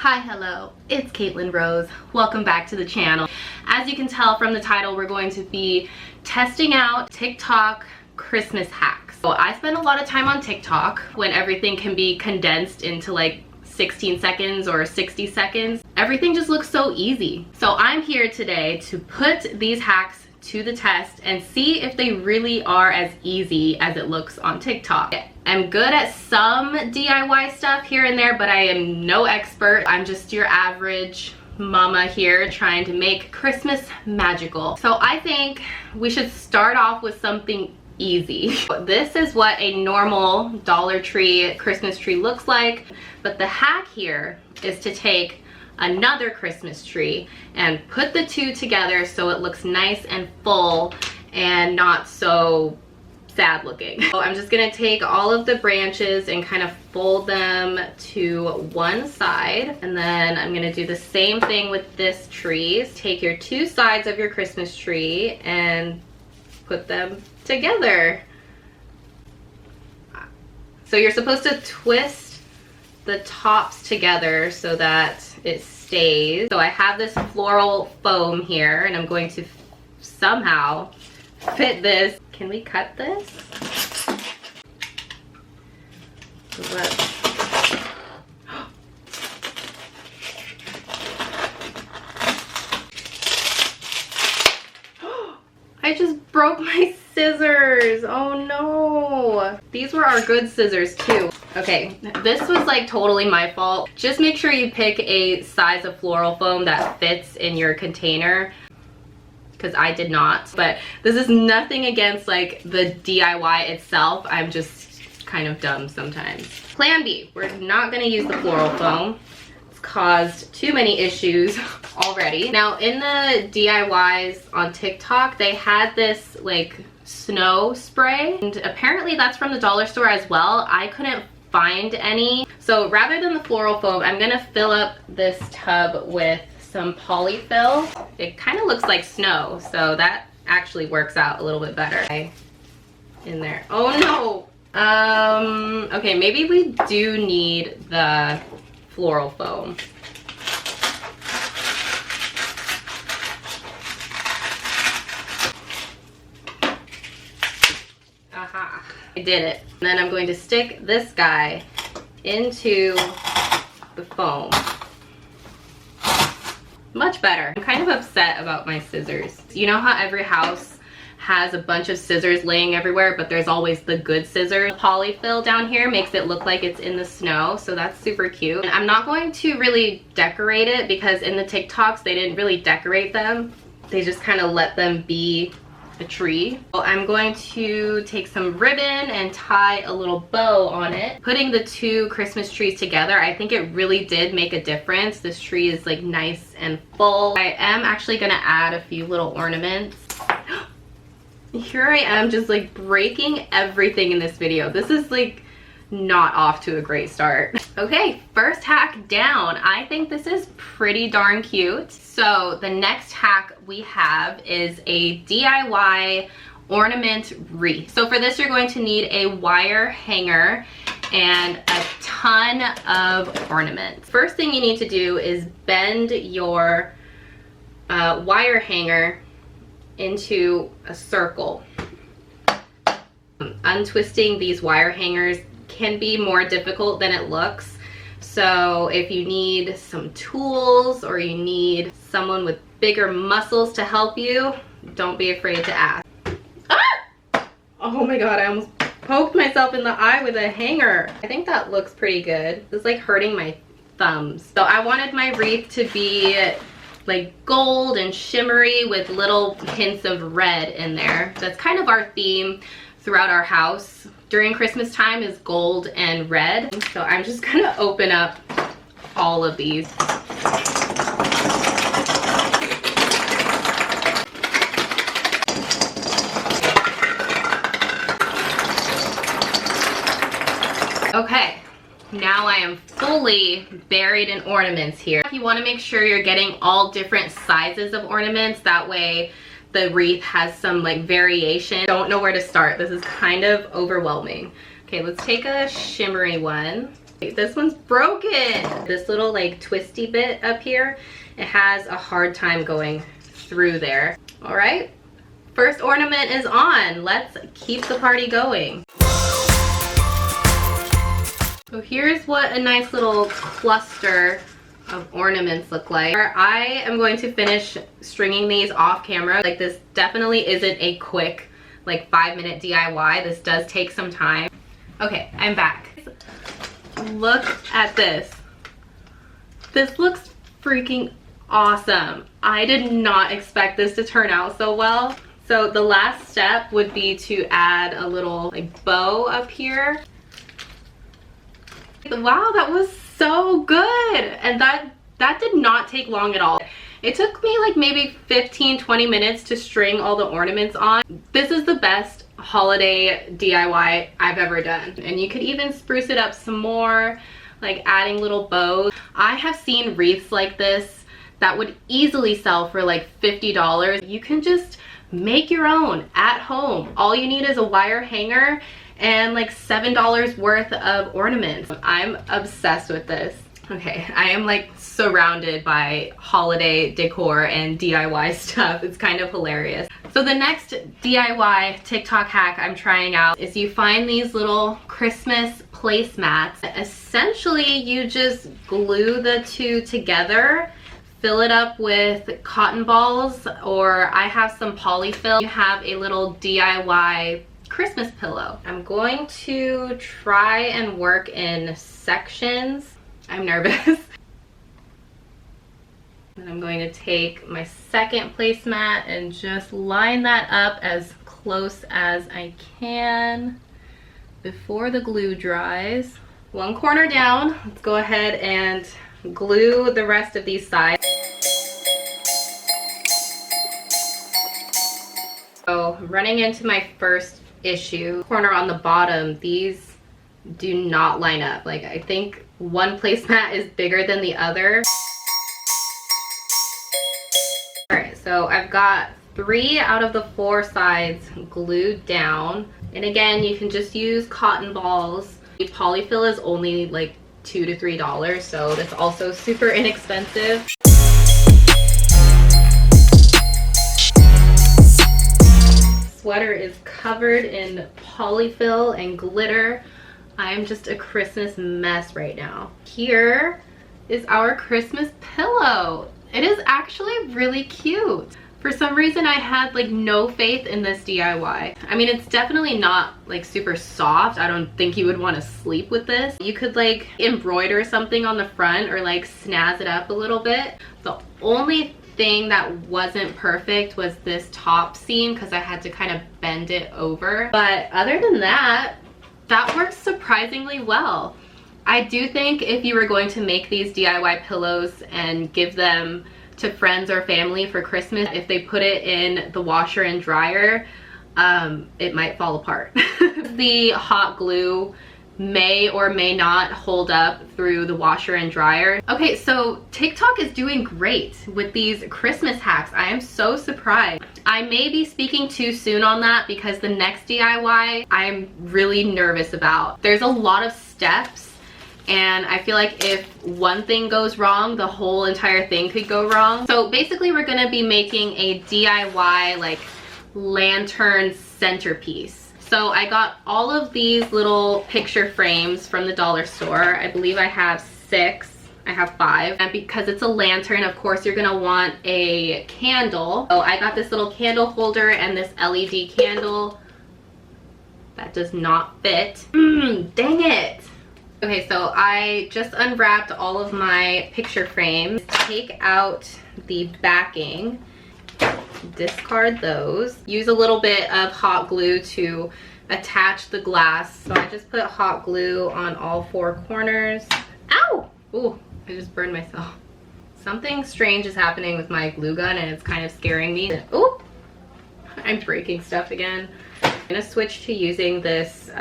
Hi, hello, it's Katelyn Rose. Welcome back to the channel. As you can tell from the title, we're going to be testing out TikTok Christmas hacks. So I spend a lot of time on TikTok when everything can be condensed into like 16 seconds or 60 seconds. Everything just looks so easy. So I'm here today to put these hacks to the test and see if they really are as easy as it looks on TikTok. I'm good at some DIY stuff here and there, but I am no expert. I'm just your average mama here trying to make Christmas magical. So I think we should start off with something easy. This is what a normal Dollar Tree Christmas tree looks like, but the hack here is to take another Christmas tree and put the two together so it looks nice and full and not so sad looking. So I'm just gonna take all of the branches and kind of fold them to one side, and then I'm gonna do the same thing with this tree. Take your two sides of your Christmas tree and put them together. So you're supposed to twist the tops together so that it stays. So I have this floral foam here and I'm going to somehow fit this. Can we cut this? I just broke my scissors. Oh no. These were our good scissors too. Okay, this was like totally my fault. Just make sure you pick a size of floral foam that fits in your container, because I did not. But this is nothing against like the DIY itself. I'm just kind of dumb sometimes. Plan B, we're not gonna use the floral foam. It's caused too many issues already. Now in the DIYs on TikTok, they had this like snow spray, and apparently that's from the dollar store as well. I couldn't find any. So rather than the floral foam, I'm gonna fill up this tub with some polyfill. It kind of looks like snow, so that actually works out a little bit better. In there. Oh no! Okay, maybe we do need the floral foam. Aha, I did it. And then I'm going to stick this guy into the foam. Much better. I'm kind of upset about my scissors. You know how every house has a bunch of scissors laying everywhere, but there's always the good scissors? The polyfill down here makes it look like it's in the snow, so that's super cute. And I'm not going to really decorate it because in the TikToks, they didn't really decorate them. They just kind of let them be a tree. So I'm going to take some ribbon and tie a little bow on it. Putting the two Christmas trees together, I think it really did make a difference. This tree is like nice and full. I am actually gonna add a few little ornaments. Here I am just like breaking everything in this video. This is like not off to a great start. Okay, first hack down. I think this is pretty darn cute. So the next hack we have is a DIY ornament wreath. So for this, you're going to need a wire hanger and a ton of ornaments. First thing you need to do is bend your wire hanger into a circle. Untwisting these wire hangers can be more difficult than it looks. So if you need some tools or you need someone with bigger muscles to help you, don't be afraid to ask. Ah! Oh my god, I almost poked myself in the eye with a hanger. I think that looks pretty good. It's like hurting my thumbs. So I wanted my wreath to be like gold and shimmery with little hints of red in there. That's kind of our theme throughout our house during Christmas time, is gold and red. So I'm just gonna open up all of these. Okay, now I am fully buried in ornaments here. You want to make sure you're getting all different sizes of ornaments, that way the wreath has some like variation. Don't know where to start. This is kind of overwhelming. Okay, let's take a shimmery one. This one's broken. This little like twisty bit up here, it has a hard time going through there. All right, first ornament is on. Let's keep the party going. So here's what a nice little cluster of ornaments look like. I am going to finish stringing these off camera. Like, this definitely isn't a quick like 5-minute DIY. This does take some time. Okay, I'm back. Look at this. This looks freaking awesome. I did not expect this to turn out so well. So the last step would be to add a little like bow up here. Wow, that was so good. And that did not take long at all. It took me like maybe 15-20 minutes to string all the ornaments on. This is the best holiday DIY I've ever done. And you could even spruce it up some more, like adding little bows. I have seen wreaths like this that would easily sell for like $50. You can just make your own at home. All you need is a wire hanger and like $7 worth of ornaments. I'm obsessed with this. Okay, I am like surrounded by holiday decor and DIY stuff. It's kind of hilarious. So the next DIY TikTok hack I'm trying out is you find these little Christmas placemats. Essentially, you just glue the two together, fill it up with cotton balls, or I have some polyfill. You have a little DIY Christmas pillow. I'm going to try and work in sections. I'm nervous. And I'm going to take my second placemat and just line that up as close as I can before the glue dries. One corner down. Let's go ahead and glue the rest of these sides. So I'm running into my first issue. Corner on the bottom, these do not line up. Like, I think one placemat is bigger than the other. All right, so I've got 3 out of the 4 sides glued down. And again, you can just use cotton balls. The polyfill is only like $2 to $3, so that's also super inexpensive. Sweater is covered in polyfill and glitter. I'm just a Christmas mess right now. Here is our Christmas pillow. It is actually really cute. For some reason, I had like no faith in this DIY. I mean, it's definitely not like super soft. I don't think you would want to sleep with this. You could like embroider something on the front or like snazz it up a little bit. The only thing that wasn't perfect was this top seam because I had to kind of bend it over. But other than that, that works surprisingly well. I do think if you were going to make these DIY pillows and give them to friends or family for Christmas, if they put it in the washer and dryer, it might fall apart. The hot glue may or may not hold up through the washer and dryer. Okay, so TikTok is doing great with these Christmas hacks. I am so surprised. I may be speaking too soon on that because the next DIY I'm really nervous about. There's a lot of steps and I feel like if one thing goes wrong, the whole entire thing could go wrong. So basically we're gonna be making a DIY like lantern centerpiece. So I got all of these little picture frames from the dollar store. I believe I have 6. I have 5. And because it's a lantern, of course, you're gonna want a candle. So I got this little candle holder and this LED candle. That does not fit. Dang it. Okay, so I just unwrapped all of my picture frames. Take out the backing. Discard those. Use a little bit of hot glue to attach the glass. So I just put hot glue on all 4 corners. Ow! Ooh, I just burned myself. Something strange is happening with my glue gun and it's kind of scaring me. Ooh! I'm breaking stuff again. I'm gonna switch to using this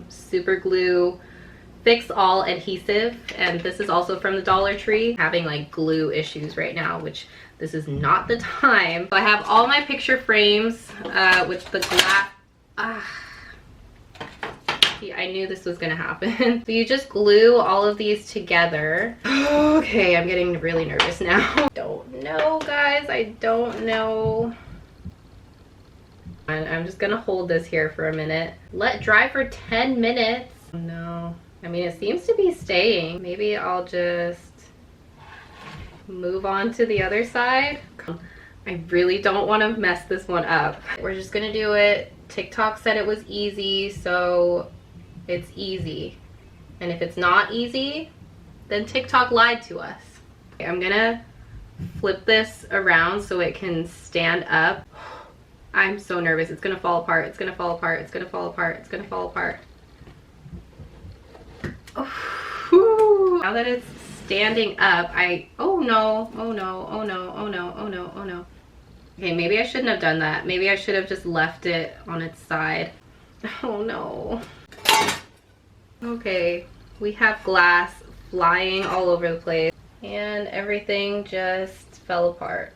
super glue Fix All adhesive, and this is also from the Dollar Tree. Having like glue issues right now, which this is not the time. So I have all my picture frames with the glass. See, I knew this was gonna happen. So you just glue all of these together. Okay, I'm getting really nervous now. Don't know, guys, I don't know. I'm just gonna hold this here for a minute. Let dry for 10 minutes. No, I mean, it seems to be staying. Maybe I'll just move on to the other side. I really don't want to mess this one up. We're just gonna do it. TikTok said it was easy, so it's easy. And if it's not easy, then TikTok lied to us. Okay, I'm gonna flip this around so it can stand up. I'm so nervous. It's gonna fall apart. It's gonna fall apart. It's gonna fall apart. It's gonna fall apart. Oh, now that it's standing up, oh no, oh no, oh no, oh no, oh no, oh no. Okay, maybe I shouldn't have done that. Maybe I should have just left it on its side. Oh no. Okay, we have glass flying all over the place and everything just fell apart.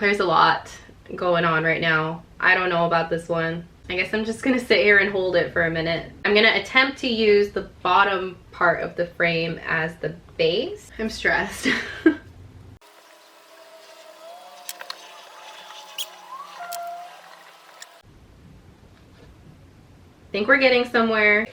There's a lot going on right now. I don't know about this one. I guess I'm just gonna sit here and hold it for a minute. I'm gonna attempt to use the bottom part of the frame as the base. I'm stressed. I think we're getting somewhere.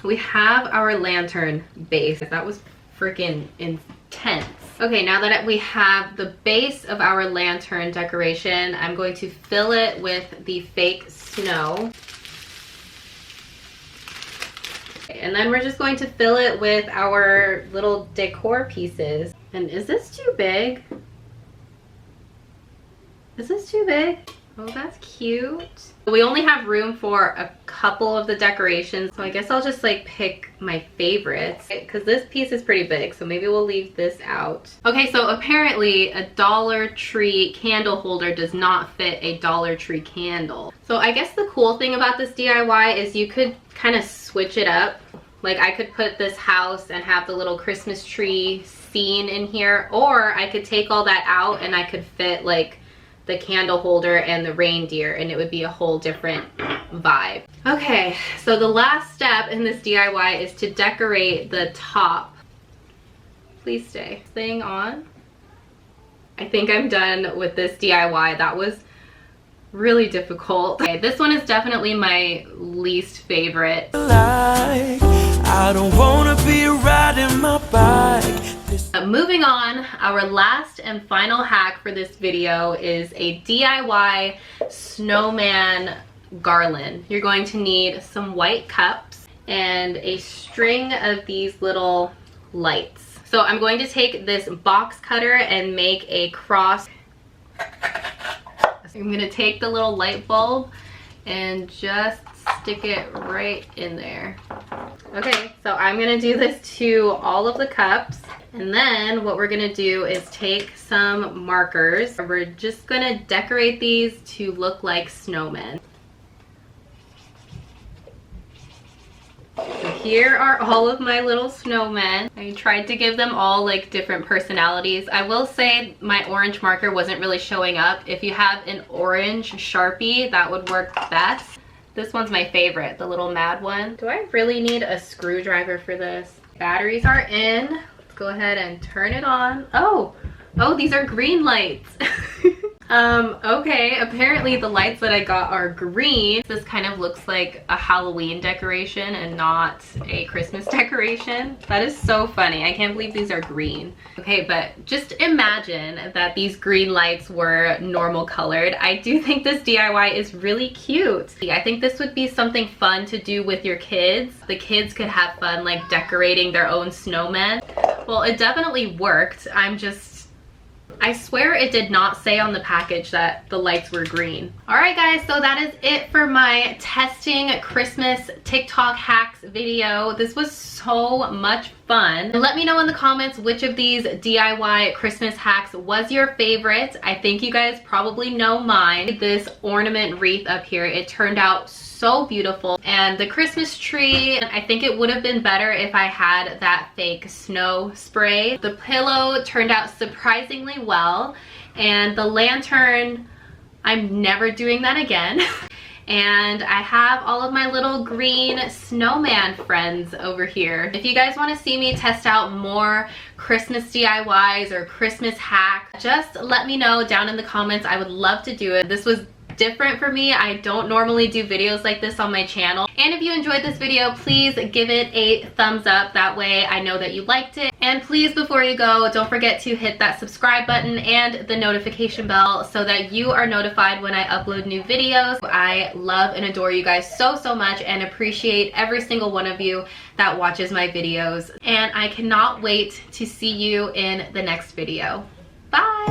We have our lantern base. That was freaking intense. Okay, now that we have the base of our lantern decoration, I'm going to fill it with the fake snow. And then we're just going to fill it with our little decor pieces. And is this too big? Is this too big? Oh, that's cute. We only have room for a couple of the decorations, so I guess I'll just like pick my favorites because this piece is pretty big, so maybe we'll leave this out. Okay, so apparently a Dollar Tree candle holder does not fit a Dollar Tree candle. So I guess the cool thing about this DIY is you could kind of switch it up. Like I could put this house and have the little Christmas tree scene in here, or I could take all that out and I could fit like the candle holder and the reindeer, and it would be a whole different vibe. Okay, so the last step in this DIY is to decorate the top. Please stay. Thing on. I think I'm done with this DIY. That was really difficult. Okay, this one is definitely my least favorite. I don't wanna be riding my bike. Moving on, our last and final hack for this video is a DIY snowman garland. You're going to need some white cups and a string of these little lights. So I'm going to take this box cutter and make a cross. I'm going to take the little light bulb and just stick it right in there. Okay, so I'm gonna do this to all of the cups, and then what we're gonna do is take some markers. We're just gonna decorate these to look like snowmen. So here are all of my little snowmen. I tried to give them all like different personalities. I will say my orange marker wasn't really showing up. If you have an orange Sharpie, that would work best. This one's my favorite, the little mad one. Do I really need a screwdriver for this? Batteries are in. Let's go ahead and turn it on. Oh, these are green lights. Okay, apparently the lights that I got are green. This kind of looks like a Halloween decoration and not a Christmas decoration. That is so funny. I can't believe these are green. Okay, but just imagine that these green lights were normal colored. I do think this DIY is really cute. I think this would be something fun to do with your kids. The kids could have fun like decorating their own snowmen. Well, it definitely worked. I swear it did not say on the package that the lights were green. All right, guys, so that is it for my testing Christmas TikTok hacks video. This was so much fun. Let me know in the comments which of these DIY Christmas hacks was your favorite. I think you guys probably know mine. This ornament wreath up here, it turned out so beautiful. And the Christmas tree, I think it would have been better if I had that fake snow spray. The pillow turned out surprisingly well. And the lantern, I'm never doing that again. and I have all of my little green snowman friends over here. If you guys want to see me test out more Christmas DIYs or Christmas hacks, just let me know down in the comments. I would love to do it. This was different for me. I don't normally do videos like this on my channel. And if you enjoyed this video, please give it a thumbs up. That way I know that you liked it. And please, before you go, don't forget to hit that subscribe button and the notification bell so that you are notified when I upload new videos. I love and adore you guys so much and appreciate every single one of you that watches my videos. And I cannot wait to see you in the next video. Bye!